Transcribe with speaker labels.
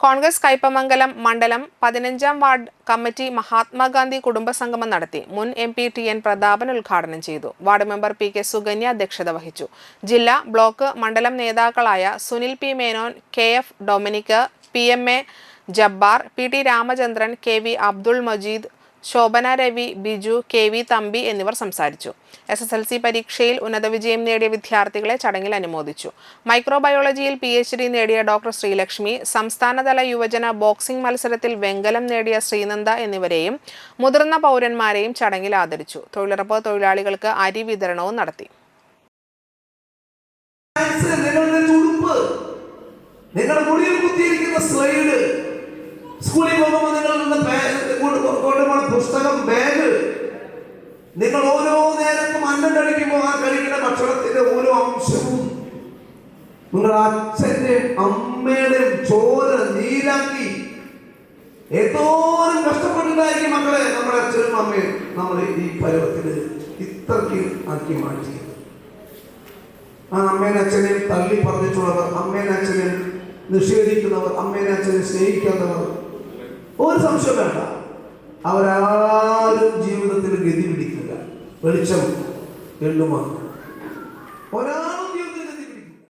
Speaker 1: കോൺഗ്രസ് കയ്പമംഗലം മണ്ഡലം 15-ാം ward committee Mahatma Gandhi കുടുംബസംഗമം നടത്തി. മുൻ MP TN പ്രതാപൻ ഉദ്ഘാടനം ചെയ്തു. വാർഡ് മെമ്പർ PK സുകന്യ അധ്യക്ഷത വഹിച്ചു. ജില്ലാ, ബ്ലോക്ക്, മണ്ഡലം നേതാക്കളായ Sunil P Menon, KF Dominic, PMA Jabbar, PT Ramachandran, KV Abdul Majeed, Shobhana Ravi, Biju, KV Thampi എന്നിവർ സംസാരിച്ചു. SSLC പരീക്ഷയിൽ ഉന്നത വിജയം നേടിയ വിദ്യാർത്ഥികളെ ചടങ്ങിൽ അനുമോദിച്ചു. മൈക്രോബയോളജിയിൽ PhD നേടിയ ഡോക്ടർ ശ്രീലക്ഷ്മി, സംസ്ഥാനതല യുവജന ബോക്സിംഗ് മത്സരത്തിൽ വെങ്കലം നേടിയ ശ്രീനന്ദ എന്നിവരെയും മുതിർന്ന പൗരന്മാരെയും ചടങ്ങിൽ ആദരിച്ചു. തൊഴിലുറപ്പ് തൊഴിലാളികൾക്ക് അരി വിതരണവും നടത്തി.
Speaker 2: സ്കൂളിൽ പോകുമ്പോൾ നിങ്ങൾ പുസ്തകം, ബാഗ്, നിങ്ങൾ ഓരോ നേരത്തും അന്നം കഴിക്കുമ്പോൾ ആ കഴിക്കുന്ന ഭക്ഷണത്തിന്റെ ഓരോ അംശവും നിങ്ങളുടെ അച്ഛന്റെയും അമ്മയുടെയും ചോര നീരാക്കി എന്തോരം കഷ്ടപ്പെട്ടിട്ടായിരിക്കും മക്കളെ നമ്മുടെ അച്ഛനും അമ്മയും നമ്മൾ ഈ പരുവത്തിന് ഇത്രയ്ക്ക് ആക്കി മാറ്റിയത്. ആ അമ്മേനെ അച്ഛനെയും തള്ളി പറഞ്ഞിട്ടുള്ളവർ, അമ്മേനെ അച്ഛനെയും നിഷേധിക്കുന്നവർ, അമ്മേനെ അച്ഛനെ സ്നേഹിക്കാത്തവർ, ഒരു സംശയം വേണ്ട, അവരാരും ജീവിതത്തിൽ ഗതി പിടിക്കില്ല. വെളിച്ചം എള്ളുമാണ്.